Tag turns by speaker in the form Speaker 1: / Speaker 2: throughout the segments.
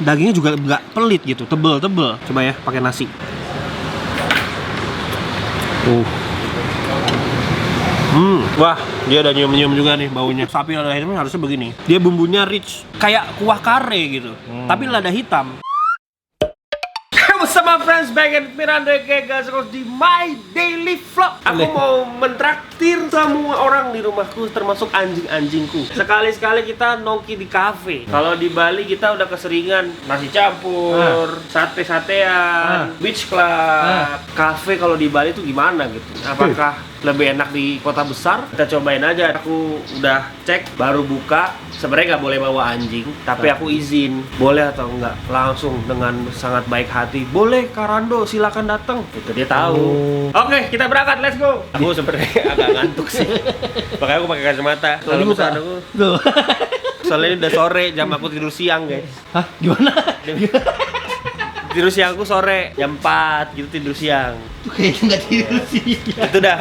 Speaker 1: dagingnya juga nggak pelit gitu, tebel. Coba ya, pakai nasi. Wah, dia ada nyium-nyium juga nih baunya. Sapi lada hitam harusnya begini. Dia bumbunya rich, kayak kuah kare gitu. Tapi lada hitam. Bersama friends back and Miranda guys di My Daily Vlog. Aku mau mentraktir semua orang di rumahku, termasuk anjing-anjingku. Sekali-sekali kita nongki di kafe. Kalau di Bali kita udah keseringan nasi campur, sate-satean, beach club. Kafe kalau di Bali itu gimana gitu? Apakah lebih enak di kota besar? Kita cobain aja. Aku udah cek, baru buka. Sebenarnya nggak boleh bawa anjing, tapi aku izin. Boleh atau enggak? Langsung dengan sangat baik hati. Boleh, Karando, silakan datang. Itu dia tahu. Oke, kita berangkat, let's go. Aku sebenarnya agak ngantuk sih. Makanya aku pakai kacamata. Kalau misalnya aku, soalnya ini udah sore, jam aku tidur siang, guys.
Speaker 2: Hah? Gimana?
Speaker 1: Tidur siang aku sore, jam 4 gitu tidur siang.
Speaker 2: Tuh kayaknya nggak tidur sih.
Speaker 1: Itu dah.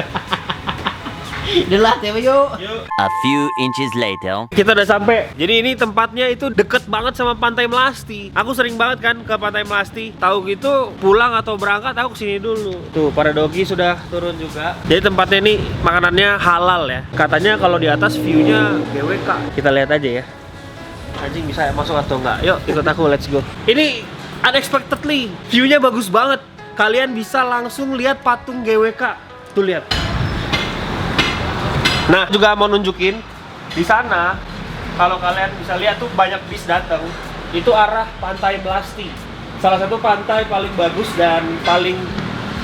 Speaker 2: Udah lah, yuk.
Speaker 3: A few inches later.
Speaker 1: Kita udah sampai. Jadi ini tempatnya itu deket banget sama Pantai Melasti. Aku sering banget kan ke Pantai Melasti. Tahu gitu pulang atau berangkat aku kesini dulu. Tuh para dogi sudah turun juga. Jadi tempatnya ini makanannya halal ya. Katanya kalau di atas view-nya GWK. Kita lihat aja ya. Anjing bisa masuk atau enggak? Yuk ikut aku, let's go. Ini unexpectedly view-nya bagus banget. Kalian bisa langsung lihat patung GWK. Tuh lihat. Nah, juga mau nunjukin di sana kalau kalian bisa lihat tuh banyak bis datang. Itu arah Pantai Melasti. Salah satu pantai paling bagus dan paling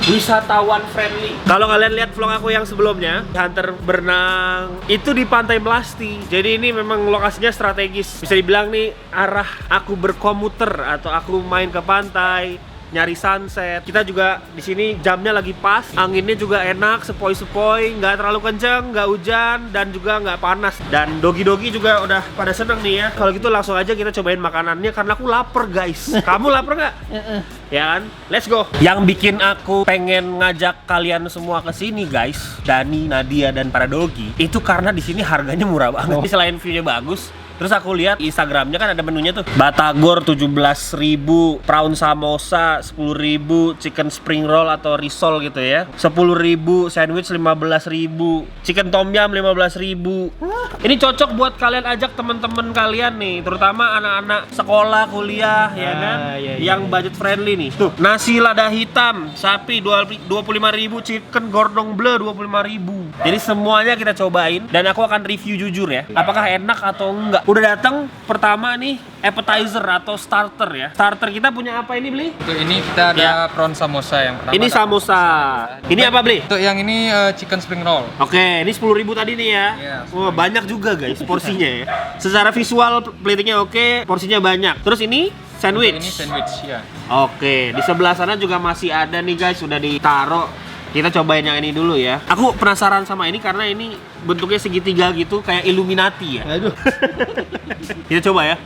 Speaker 1: wisatawan friendly. Kalau kalian lihat vlog aku yang sebelumnya, Hunter berenang, itu di Pantai Melasti. Jadi ini memang lokasinya strategis. Bisa dibilang nih arah aku berkomuter atau aku main ke pantai, nyari sunset. Kita juga di sini jamnya lagi pas, anginnya juga enak, sepoi-sepoi, nggak terlalu kenceng, nggak hujan, dan juga nggak panas. Dan dogi-dogi juga udah pada seneng nih ya. Kalau gitu langsung aja kita cobain makanannya karena aku lapar guys. Kamu lapar nggak? Ya kan? Let's go. Yang bikin aku pengen ngajak kalian semua ke sini guys, Dani, Nadia, dan para dogi, itu karena di sini harganya murah banget. Selain view-nya bagus. Terus aku lihat Instagramnya kan ada menunya tuh. Batagor 17.000, prawn samosa 10.000, chicken spring roll atau risol gitu ya 10.000, sandwich 15.000, chicken tom yum 15.000. Ini cocok buat kalian ajak teman-teman kalian nih, terutama anak-anak sekolah, kuliah ya kan, yang budget friendly nih. Tuh, nasi lada hitam sapi 25.000, chicken gordong bleu 25.000. Jadi semuanya kita cobain dan aku akan review jujur ya, apakah enak atau enggak. Udah datang pertama nih appetizer atau starter ya. Starter kita punya apa ini, Bli?
Speaker 4: Untuk ini kita ada prawn samosa yang pertama.
Speaker 1: Ini samosa. Ini apa, Bli?
Speaker 4: Untuk yang ini chicken spring roll.
Speaker 1: Oke, ini 10.000 tadi nih ya. Wah, banyak juga guys porsinya ya. Secara visual platingnya oke, porsinya banyak. Terus ini sandwich.
Speaker 4: Ini sandwich ya.
Speaker 1: Oke, di sebelah sana juga masih ada nih guys, sudah ditaruh. Kita cobain yang ini dulu ya. Aku penasaran sama ini karena ini bentuknya segitiga gitu, kayak Illuminati ya.
Speaker 2: Aduh.
Speaker 1: Kita coba ya.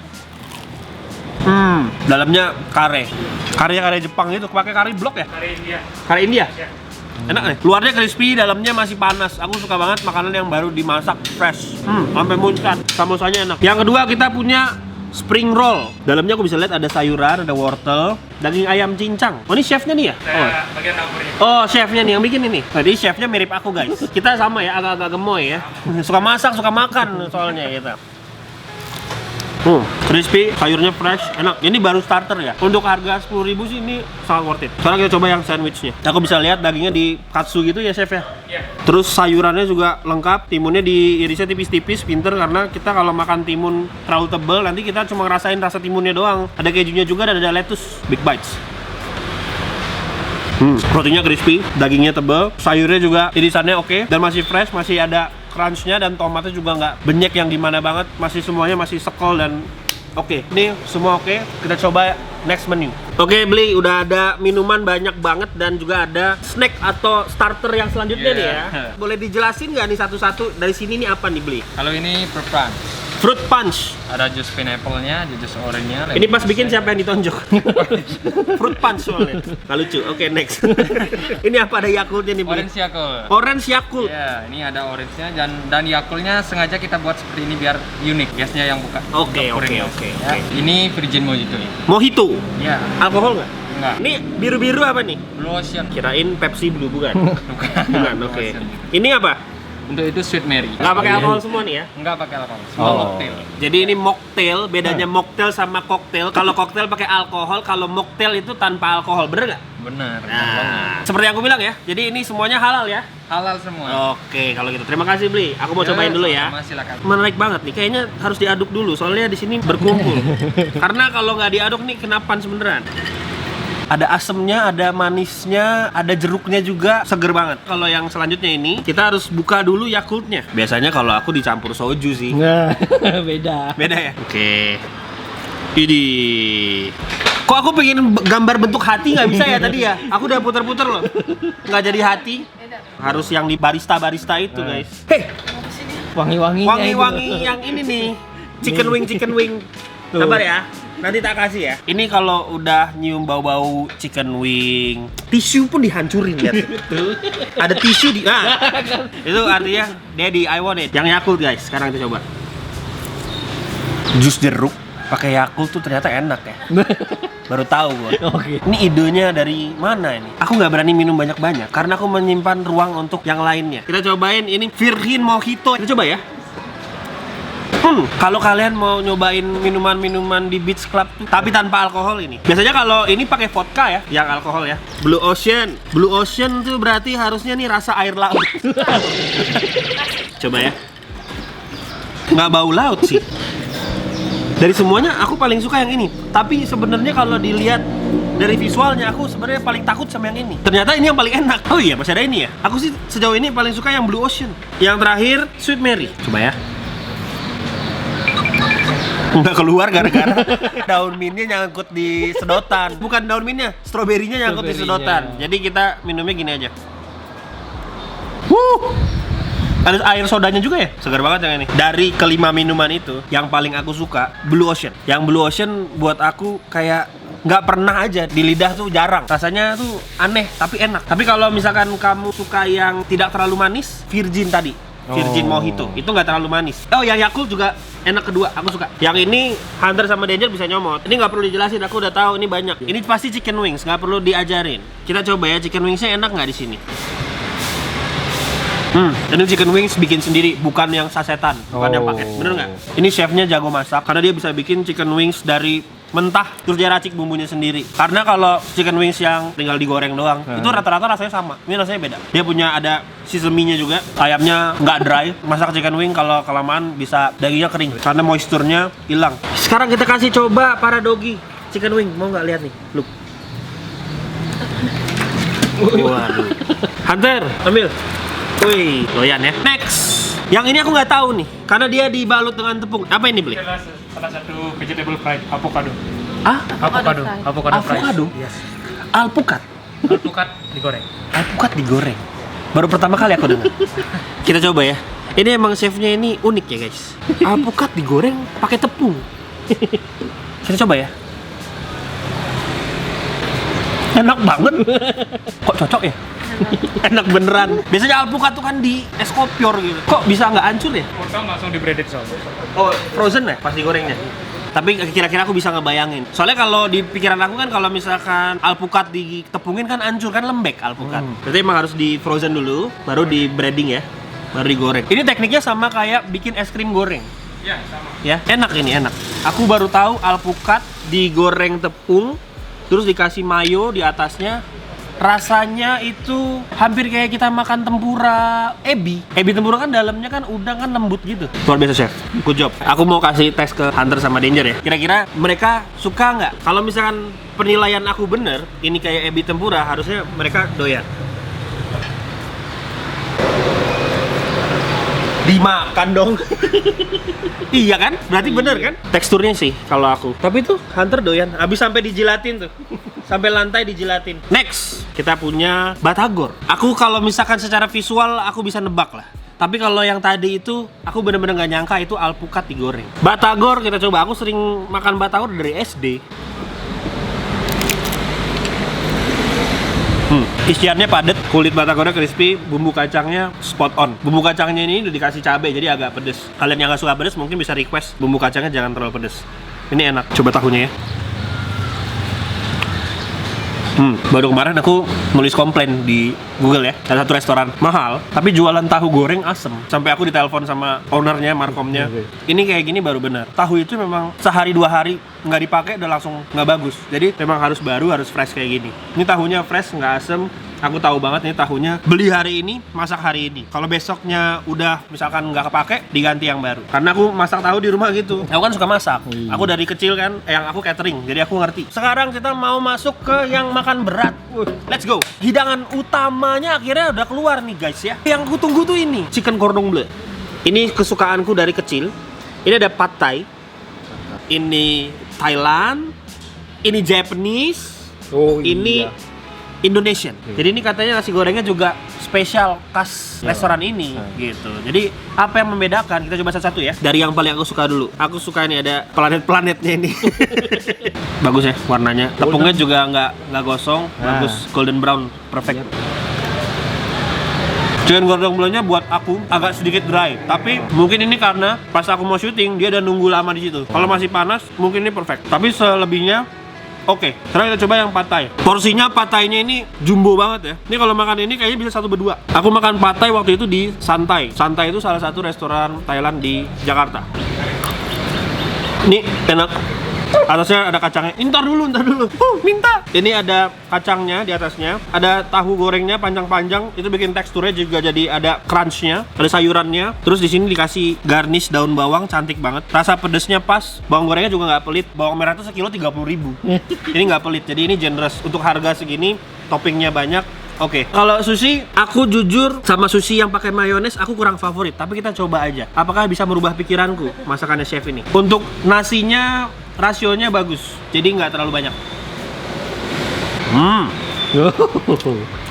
Speaker 1: Dalamnya kare. Kare Jepang itu, pakai kare blok ya? Kare India. Kare India? Ya. Enak nih. Luarnya crispy, dalamnya masih panas. Aku suka banget makanan yang baru dimasak fresh. Sampai muncrat. Samosanya enak. Yang kedua kita punya spring roll. Dalamnya aku bisa lihat ada sayuran, ada wortel, daging ayam cincang. Oh, ini chefnya nih ya?
Speaker 4: Bagian dapurnya.
Speaker 1: Oh, chefnya nih yang bikin ini. Tadi chefnya mirip aku guys. Kita sama ya, agak-agak gemoy ya. Suka masak, suka makan soalnya kita. Crispy, sayurnya fresh, enak. Ini baru starter ya. Untuk harga 10.000 sih ini sangat worth it. Sekarang kita coba yang sandwichnya. Aku bisa lihat dagingnya di katsu gitu ya chef ya. Iya. Terus sayurannya juga lengkap. Timunnya diirisnya tipis-tipis, pinter karena kita kalau makan timun terlalu tebel nanti kita cuma ngerasain rasa timunnya doang. Ada kejunya juga dan ada lettuce, big bites. Rotinya crispy, dagingnya tebel, sayurnya juga irisannya oke dan masih fresh, masih ada crunch-nya dan tomatnya juga nggak benyek yang dimana banget, masih semuanya masih sekol dan oke. Ini semua oke. Kita coba next menu. Oke, Bli, udah ada minuman banyak banget dan juga ada snack atau starter yang selanjutnya nih ya. Boleh dijelasin nggak nih satu-satu dari sini nih apa nih, Bli?
Speaker 4: Kalau ini per prawn.
Speaker 1: Fruit punch.
Speaker 4: Ada jus pineapple-nya, ada jus orange-nya.
Speaker 1: Ini pas bikin siapa yang ditonjok? Fruit punch soalnya. Nggak lucu. Oke, next. Ini apa, ada Yakultnya nih, Bli?
Speaker 4: Orange Yakult.
Speaker 1: Orange Yakult.
Speaker 4: Ya, ini ada orange-nya dan Yakultnya sengaja kita buat seperti ini biar unik. Gasnya yang buka.
Speaker 1: Oke.
Speaker 4: Ya. Ini Virgin Mojito ya.
Speaker 1: Mojito.
Speaker 4: Ya,
Speaker 1: Alkohol nggak?
Speaker 4: enggak.
Speaker 1: Ini biru-biru apa nih?
Speaker 4: Blue Ocean.
Speaker 1: Kirain Pepsi Blue, bukan?
Speaker 4: Bukan.
Speaker 1: Bukan,
Speaker 4: Blue
Speaker 1: oke.
Speaker 4: Ocean.
Speaker 1: Ini apa?
Speaker 4: Untuk itu Sweet Mary.
Speaker 1: Nggak pakai alkohol semua nih ya?
Speaker 4: Enggak pakai alkohol. Semua
Speaker 2: Oh.
Speaker 4: mocktail.
Speaker 1: Jadi ini mocktail, bedanya mocktail sama koktail. Kalau koktail pakai alkohol, kalau mocktail itu tanpa alkohol, bener nggak?
Speaker 4: Benar.
Speaker 1: Nah, seperti yang aku bilang ya, jadi ini semuanya halal ya?
Speaker 4: Halal semua.
Speaker 1: Oke, kalau gitu. Terima kasih, Bli. Aku mau cobain dulu ya.
Speaker 4: Sama, silakan.
Speaker 1: Menarik banget nih, kayaknya harus diaduk dulu, soalnya di sini berkumpul. Karena kalau nggak diaduk nih, kenapan sebeneran. Ada asemnya, ada manisnya, ada jeruknya juga, seger banget. Kalau yang selanjutnya ini, kita harus buka dulu Yakultnya. Biasanya kalau aku dicampur soju sih.
Speaker 2: Nah, beda.
Speaker 1: Beda ya? Oke. Ini. Kok aku pengen gambar bentuk hati nggak bisa ya tadi ya? Aku udah puter-puter loh. Nggak jadi hati. Harus yang di barista-barista itu, guys. Hei,
Speaker 2: Wangi-wanginya
Speaker 1: wangi-wangi yang ini nih. Chicken wing. Sabar ya. Nanti tak kasih ya. Ini kalau udah nyium bau-bau chicken wing, tisu pun dihancurin lihat. Ada tisu di. Nah, itu artinya Daddy, I want it. Yang Yakult guys. Sekarang kita coba. Jus jeruk pakai Yakult tuh ternyata enak ya. Baru tahu gua.
Speaker 2: Oke.
Speaker 1: Ini idenya dari mana ini? Aku nggak berani minum banyak-banyak karena aku menyimpan ruang untuk yang lainnya. Kita cobain ini Virgin Mojito. Kita coba ya. Kalau kalian mau nyobain minuman-minuman di Beach Club tuh, tapi tanpa alkohol ini. Biasanya kalau ini pakai vodka ya, yang alkohol ya. Blue Ocean. Blue Ocean tuh berarti harusnya nih rasa air laut. Coba ya. Nggak bau laut sih. Dari semuanya aku paling suka yang ini. Tapi sebenarnya kalau dilihat dari visualnya aku sebenarnya paling takut sama yang ini. Ternyata ini yang paling enak. Oh iya, masih ada ini ya. Aku sih sejauh ini paling suka yang Blue Ocean. Yang terakhir Sweet Mary. Coba ya. Nggak keluar gara-gara daun mintnya nyangkut di sedotan. Bukan daun mintnya, stroberinya nyangkut di sedotan. Jadi kita minumnya gini aja. Ada air sodanya juga ya? Segar banget yang ini. Dari kelima minuman itu, yang paling aku suka Blue Ocean. Yang Blue Ocean buat aku kayak nggak pernah aja di lidah tuh jarang. Rasanya tuh aneh tapi enak. Tapi kalau misalkan kamu suka yang tidak terlalu manis, Virgin tadi. Virgin Mojito, itu nggak terlalu manis. Oh, yang Yakult juga enak kedua, aku suka. Yang ini Hunter sama Danger bisa nyomot. Ini nggak perlu dijelasin, aku udah tahu ini banyak. Ini pasti chicken wings, nggak perlu diajarin. Kita coba ya, chicken wingsnya enak nggak di sini? Ini chicken wings bikin sendiri, bukan yang sasetan, bukan yang paket. Bener nggak? Ini chefnya jago masak, karena dia bisa bikin chicken wings dari mentah, terus dia racik bumbunya sendiri. Karena kalau chicken wings yang tinggal digoreng doang, itu rata-rata rasanya sama. Ini rasanya beda. Dia punya ada sesaminya juga, ayamnya nggak dry. Masak chicken wing kalau kelamaan bisa dagingnya kering, karena moisturnya hilang. Sekarang kita kasih coba para doggy chicken wing. Mau nggak lihat nih? Look. Waduh. Hunter, ambil. Wih, doyan ya. Next. Yang ini aku nggak tahu nih, karena dia dibalut dengan tepung. Apa ini, Bli?
Speaker 4: Salah satu vegetable fried avocado.
Speaker 1: Ah?
Speaker 4: Avocado fries.
Speaker 1: Avocado?
Speaker 4: Yes.
Speaker 1: Alpukat?
Speaker 4: Alpukat digoreng.
Speaker 1: Alpukat digoreng? Baru pertama kali aku dengar. Kita coba ya. Ini emang chefnya ini unik ya guys. Alpukat digoreng pakai tepung. Kita coba ya. Enak banget. Kok cocok ya? Enak beneran. Biasanya alpukat tuh kan di es kopior gitu. Kok bisa nggak hancur ya?
Speaker 4: Potong langsung di breaded soalnya.
Speaker 1: Oh, frozen ya pas digorengnya? Tapi kira-kira aku bisa ngebayangin. Soalnya kalau di pikiran aku kan kalau misalkan alpukat ditepungin kan hancur, kan lembek alpukat. Berarti emang harus di frozen dulu, baru di breading ya, baru digoreng. Ini tekniknya sama kayak bikin es krim goreng.
Speaker 4: Ya, sama.
Speaker 1: Ya, enak ini, enak. Aku baru tahu alpukat digoreng tepung, terus dikasih mayo di atasnya. Rasanya itu hampir kayak kita makan tempura ebi. Ebi tempura kan dalamnya kan udang kan lembut gitu. Luar biasa chef, good job. Aku mau kasih tes ke Hunter sama Danger ya. Kira-kira mereka suka nggak? Kalau misalkan penilaian aku bener, ini kayak ebi tempura, harusnya mereka doyan. Dimakan dong. Iya kan? Berarti bener kan? Teksturnya sih kalau aku. Tapi tuh Hunter doyan. Habis sampai dijilatin tuh. Sampai lantai dijilatin. Next, kita punya batagor. Aku kalau misalkan secara visual aku bisa nebak lah. Tapi kalau yang tadi itu, aku bener-bener nggak nyangka itu alpukat digoreng. Batagor kita coba. Aku sering makan batagor dari SD. Isiannya padat, kulit batagornya crispy, bumbu kacangnya spot on. Bumbu kacangnya ini udah dikasih cabai, jadi agak pedes. Kalian yang nggak suka pedes mungkin bisa request bumbu kacangnya jangan terlalu pedes. Ini enak. Coba tahunya ya. Baru kemarin aku nulis komplain di Google ya, ada satu restoran mahal tapi jualan tahu goreng asem. Sampai aku ditelepon sama ownernya, markomnya. Ini kayak gini baru benar. Tahu itu memang sehari 2 hari nggak dipakai udah langsung nggak bagus. Jadi memang harus baru, harus fresh kayak gini. Ini tahunya fresh, nggak asem. Aku tahu banget ini tahunya beli hari ini, masak hari ini. Kalau besoknya udah misalkan nggak kepake, diganti yang baru. Karena aku masak tahu di rumah gitu. Aku kan suka masak. Aku dari kecil kan, yang aku catering, jadi aku ngerti. Sekarang kita mau masuk ke yang makan berat. Let's go. Hidangan utamanya akhirnya udah keluar nih guys ya. Yang aku tunggu tuh ini, chicken cordon bleu. Ini kesukaanku dari kecil. Ini ada pad thai. Ini Thailand. Ini Japanese. Ini Indonesian. Jadi ini katanya nasi gorengnya juga spesial khas restoran ini gitu. Jadi apa yang membedakan? Kita coba satu-satu ya. Dari yang paling aku suka dulu. Aku suka ini ada planet-planetnya ini. Bagus ya warnanya. Tepungnya juga nggak gosong, bagus golden brown, perfect. Chicken cordon bleu-nya buat aku agak sedikit dry, tapi mungkin ini karena pas aku mau syuting dia udah nunggu lama di situ. Kalau masih panas mungkin ini perfect. Tapi selebihnya oke, sekarang kita coba yang pad thai. Porsinya pad thai-nya ini jumbo banget ya. Ini kalau makan ini kayaknya bisa 1 berdua. Aku makan pad thai waktu itu di Santai. Santai itu salah satu restoran Thailand di Jakarta. Ini enak. Atasnya ada kacangnya. Ntar dulu. Minta. Ini ada kacangnya di atasnya. Ada tahu gorengnya panjang-panjang. Itu bikin teksturnya juga jadi ada crunch-nya. Ada sayurannya. Terus di sini dikasih garnish daun bawang, cantik banget. Rasa pedesnya pas. Bawang gorengnya juga nggak pelit. Bawang merah itu sekilo 30.000. Ini nggak pelit. Jadi ini generous. Untuk harga segini, toppingnya banyak. Oke, kalau sushi, aku jujur sama sushi yang pakai mayones aku kurang favorit. Tapi kita coba aja. Apakah bisa merubah pikiranku masakannya chef ini? Untuk nasinya rasionya bagus, jadi nggak terlalu banyak.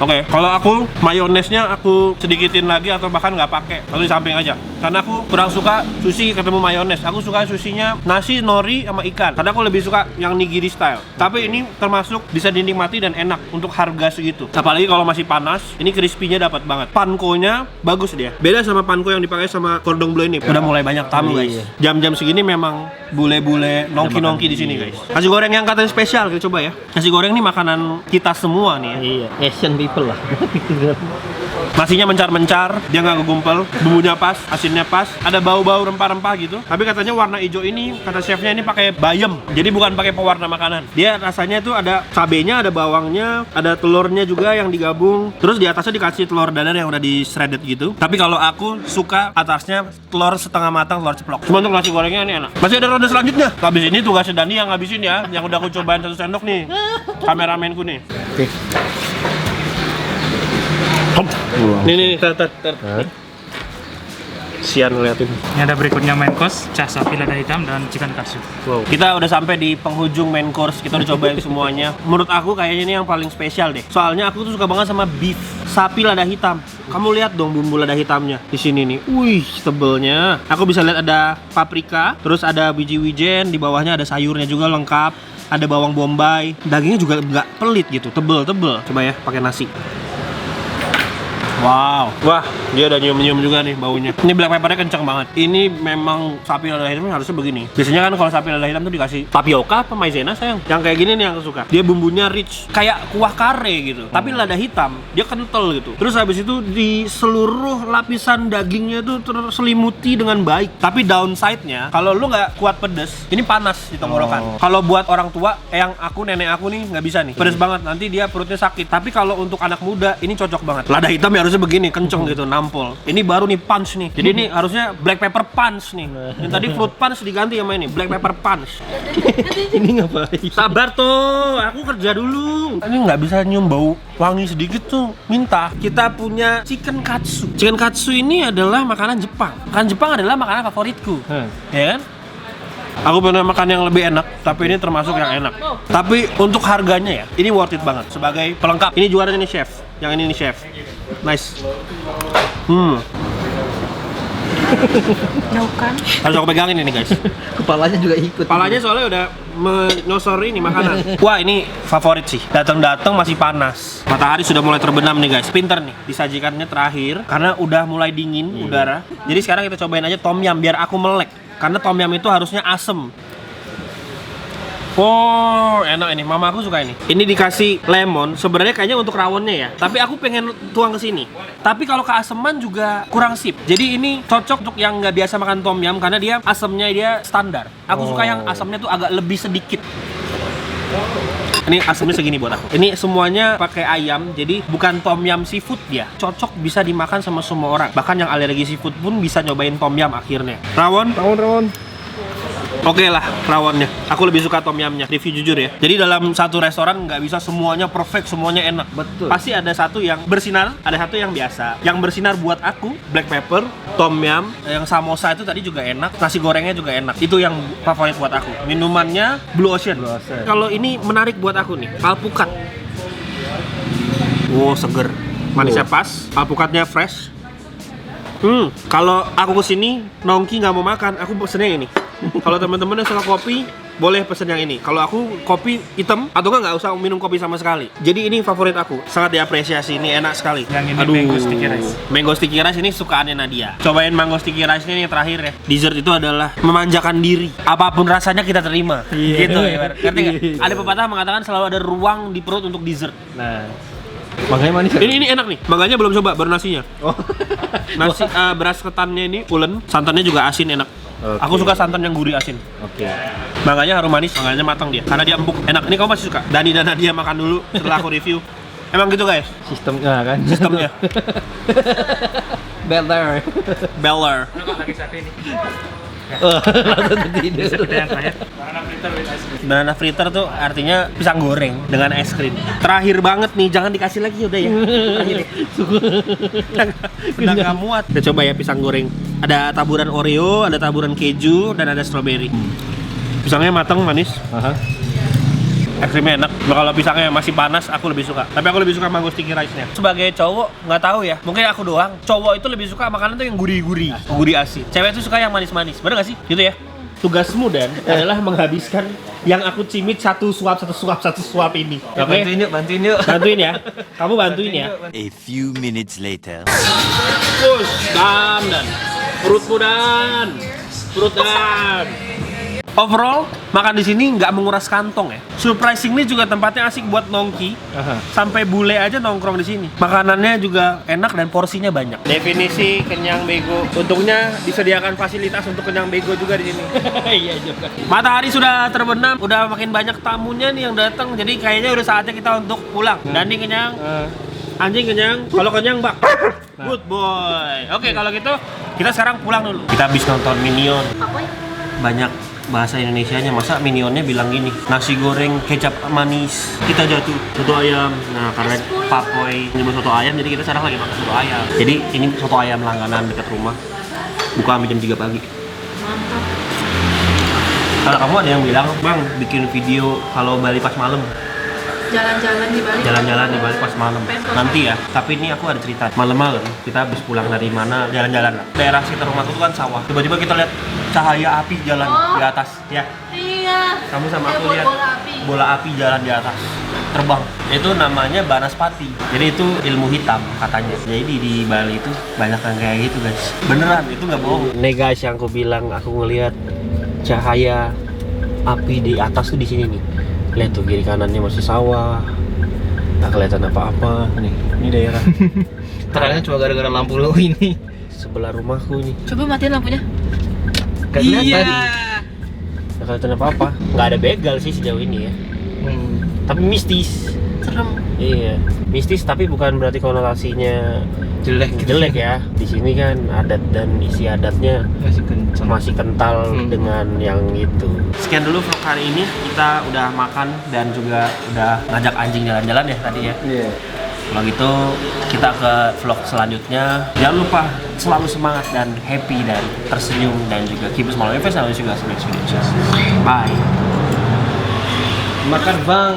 Speaker 1: Oke, kalau aku mayonesnya aku sedikitin lagi atau bahkan nggak pakai, atau di samping aja. Karena aku kurang suka sushi ketemu mayones. Aku suka sushinya nasi, nori, sama ikan. Karena aku lebih suka yang nigiri style. Tapi ini termasuk bisa dinikmati dan enak untuk harga segitu. Apalagi kalau masih panas, ini crispy-nya dapat banget. Panko-nya bagus dia. Beda sama panko yang dipakai sama cordon bleu ini. Udah mulai banyak tamu guys. Jam-jam segini memang bule-bule nongki-nongki di sini guys. Nasi goreng yang katanya spesial, kita coba ya. Nasi goreng ini makanan kita semua nih ya.
Speaker 2: Iya, Asian people lah.
Speaker 1: Nasinya mencar-mencar, dia nggak kegumpel, bumbunya pas, asinnya pas, ada bau-bau rempah-rempah gitu. Tapi katanya warna hijau ini, kata chefnya ini pakai bayam, jadi bukan pakai pewarna makanan. Dia rasanya itu ada cabenya, ada bawangnya, ada telurnya juga yang digabung. Terus di atasnya dikasih telur dadar yang udah di shredded gitu. Tapi kalau aku suka atasnya telur setengah matang, telur ceplok. Cuma untuk nasi gorengnya ini enak. Masih ada ronde selanjutnya. Habis ini tugasnya Dani yang ngabisin ya, yang udah aku cobain 1 sendok nih. Kameramenku nih. Nih, tar. Sian ngeliatin.
Speaker 5: Ini ada berikutnya main course, cah sapi lada hitam dan chicken katsu.
Speaker 1: Wow. Kita udah sampai di penghujung main course, kita udah cobain semuanya. Menurut aku kayaknya ini yang paling spesial deh. Soalnya aku tuh suka banget sama beef sapi lada hitam. Kamu lihat dong bumbu lada hitamnya di sini nih. Wih, tebelnya. Aku bisa lihat ada paprika, terus ada biji wijen, di bawahnya ada sayurnya juga lengkap. Ada bawang bombay, dagingnya juga nggak pelit gitu, tebel. Coba ya, pakai nasi. Wow, wah dia udah nyium-nyium juga nih baunya. Ini black peppernya kenceng banget. Ini memang sapi lada hitam harusnya begini. Biasanya kan kalau sapi lada hitam tuh dikasih tapioka apa maizena sayang. Yang kayak gini nih yang aku suka. Dia bumbunya rich, kayak kuah kare gitu. Tapi lada hitam dia kental gitu. Terus habis itu di seluruh lapisan dagingnya tuh terselimuti dengan baik. Tapi downside-nya kalau lu nggak kuat pedes, ini panas di tenggorokan. Kalau buat orang tua, yang aku nenek aku nih nggak bisa nih. Pedes banget nanti dia perutnya sakit. Tapi kalau untuk anak muda ini cocok banget. Lada hitam ya harusnya begini, kenceng gitu, nampol. Ini baru nih punch nih. Jadi ini harusnya black pepper punch nih. Yang tadi fruit punch diganti sama ini black pepper punch.
Speaker 2: Ini ngapain?
Speaker 1: Sabar tuh, aku kerja dulu. Ini nggak bisa nyium bau wangi sedikit tuh. Minta. Kita punya chicken katsu. Chicken katsu ini adalah makanan Jepang. Makanan Jepang adalah makanan favoritku. Ya kan? Aku pernah makan yang lebih enak, tapi ini termasuk yang enak. Tapi untuk harganya ya, ini worth it banget. Sebagai pelengkap, ini juaranya nih chef. Yang ini nih chef. Nice.
Speaker 6: Jauh kan?
Speaker 1: Harus aku pegangin ini guys.
Speaker 2: Kepalanya juga ikut.
Speaker 1: Kepalanya soalnya udah menyosor ini makanan. Wah ini favorit sih. Datang-datang masih panas. Matahari sudah mulai terbenam nih guys. Pinter nih. Disajikannya terakhir karena udah mulai dingin udara. Jadi sekarang kita cobain aja tom yum biar aku melek. Karena tom yum itu harusnya asem. Oh, enak ini. Mama aku suka ini. Ini dikasih lemon. Sebenarnya kayaknya untuk rawonnya ya. Tapi aku pengen tuang ke sini. Tapi kalau keaseman juga kurang sip. Jadi ini cocok untuk yang nggak biasa makan tom yum karena dia asemnya dia standar. Aku suka yang asamnya tuh agak lebih sedikit. Ini asamnya segini buat aku. Ini semuanya pakai ayam. Jadi bukan tom yum seafood dia. Cocok bisa dimakan sama semua orang. Bahkan yang alergi seafood pun bisa nyobain tom yum akhirnya. Rawon. Oke lah, rawonnya. Aku lebih suka tom yumnya. Review jujur ya. Jadi dalam satu restoran nggak bisa semuanya perfect, semuanya enak.
Speaker 2: Betul.
Speaker 1: Pasti ada satu yang bersinar, ada satu yang biasa. Yang bersinar buat aku, black pepper, tom yum, yang samosa itu tadi juga enak, nasi gorengnya juga enak. Itu yang favorit buat aku. Minumannya Blue Ocean. Kalau ini menarik buat aku nih, alpukat. Wow, seger. Manisnya pas, alpukatnya fresh. Kalau aku kesini nongki nggak mau makan, aku pesennya ini. Kalau teman-teman yang suka kopi, boleh pesen yang ini. Kalau aku kopi hitam atau nggak usah minum kopi sama sekali. Jadi ini favorit aku, sangat diapresiasi. Ini enak sekali.
Speaker 5: Yang ini mango sticky rice.
Speaker 1: Mango sticky rice ini sukaannya Nadia. Cobain mango sticky rice ini yang terakhir ya. Dessert itu adalah memanjakan diri. Apapun rasanya kita terima. Gitu ya. Ngerti nggak? Ada pepatah mengatakan selalu ada ruang di perut untuk dessert.
Speaker 2: Nah, makanya manis.
Speaker 1: Ini enak nih. Makanya belum coba baru nasinya.
Speaker 2: Oh.
Speaker 1: Nasi beras ketannya ini pulen, santannya juga asin enak.
Speaker 2: Oke.
Speaker 1: Aku suka santan yang gurih asin.
Speaker 2: Oke.
Speaker 1: Makanya harum manis, makanya matang dia. Karena dia empuk, enak. Ini kamu masih suka? Dani dan Nadia makan dulu setelah aku review. Emang gitu guys,
Speaker 2: Sistemnya kan.
Speaker 1: sistemnya.
Speaker 2: Better.
Speaker 1: Beller.
Speaker 5: Lagi satu ini.
Speaker 2: Langsung tidur.
Speaker 5: Seperti yang terakhir. Banana fritter with ice cream.
Speaker 1: Banana fritter tuh artinya pisang goreng dengan es krim. Terakhir banget nih, jangan dikasih lagi udah ya. Terakhir ya. Udah nggak muat. Kita coba ya pisang goreng. Ada taburan Oreo, ada taburan keju, dan ada strawberry. Pisangnya matang, manis.
Speaker 2: Aha.
Speaker 1: Es krimnya enak. Nah, kalau pisangnya masih panas, aku lebih suka. Tapi aku lebih suka mango sticky rice-nya. Sebagai cowok, nggak tahu ya. Mungkin aku doang. Cowok itu lebih suka makanan tuh yang gurih-gurih, gurih asin. Cewek itu suka yang manis-manis. Bener nggak sih? Gitu ya. Tugasmu dan adalah menghabiskan yang aku cimit satu suap ini. Oke?
Speaker 2: Bantuin yuk.
Speaker 1: Bantuin ya. Kamu bantuin ya.
Speaker 3: A few minutes later.
Speaker 1: Push dan perutmu dan perut dan. Overall, makan di sini nggak menguras kantong ya. Surprisingly juga tempatnya asik buat nongki.
Speaker 2: Aha.
Speaker 1: Sampai bule aja nongkrong di sini. Makanannya juga enak dan porsinya banyak. Definisi kenyang bego. Untungnya disediakan fasilitas untuk kenyang bego juga di sini. Iya juga. Matahari sudah terbenam, udah makin banyak tamunya nih yang datang. Jadi kayaknya udah saatnya kita untuk pulang. Dani kenyang. Anjing kenyang. Kalau kenyang, Mbak. Good boy. Oke, kalau gitu kita sekarang pulang dulu. Kita habis nonton Minion. Banyak bahasa Indonesianya, masa Minionnya bilang gini, nasi goreng kecap manis, kita jatuh soto ayam. Nah karena Papoy nyebut soto ayam, jadi kita sekarang lagi makan soto ayam. Jadi ini soto ayam langganan dekat rumah, buka sampai jam 3 pagi.
Speaker 6: Mantap.
Speaker 1: Kalau kamu ada yang bilang, Bang bikin video kalau Bali pas malam,
Speaker 6: Jalan-jalan di Bali.
Speaker 1: jalan-jalan di Bali pas malam. Nanti ya, tapi ini aku ada cerita. Malam-malam kita habis pulang dari mana, jalan-jalan lah. Daerah sekitar rumahku tuh kan sawah. Tiba-tiba kita lihat cahaya api jalan di atas, ya.
Speaker 6: Iya.
Speaker 1: Kamu sama aku
Speaker 6: buat
Speaker 1: lihat
Speaker 6: bola api.
Speaker 1: bola api jalan di atas, terbang. Itu namanya banaspati. Jadi itu ilmu hitam katanya. Jadi di Bali itu banyak yang kayak gitu guys. Beneran, itu nggak bohong. Nih guys, yang aku bilang aku ngelihat cahaya api di atas tuh di sini nih. Lihat tuh kiri kanannya masih sawah. Nggak kelihatan apa-apa. Nih, ini daerah.
Speaker 2: Terangnya cuma gara-gara lampu lo ini.
Speaker 1: Sebelah rumahku nih.
Speaker 6: Coba matiin lampunya.
Speaker 2: Gak kelihatan.
Speaker 1: Nggak kelihatan apa-apa. Nggak ada begal sih sejauh ini ya. Tapi mistis.
Speaker 6: Serem.
Speaker 1: Iya, mistis tapi bukan berarti konotasinya jelek ya. Di sini kan adat dan isi adatnya masih kental dengan yang itu. Sekian dulu vlog hari ini. Kita udah makan dan juga udah ngajak anjing jalan-jalan ya tadi ya.
Speaker 2: Iya.
Speaker 1: Kalau gitu kita ke vlog selanjutnya. Jangan lupa selalu semangat dan happy dan tersenyum dan juga keep smiling face and juga next video. Bye.
Speaker 2: Makan bang.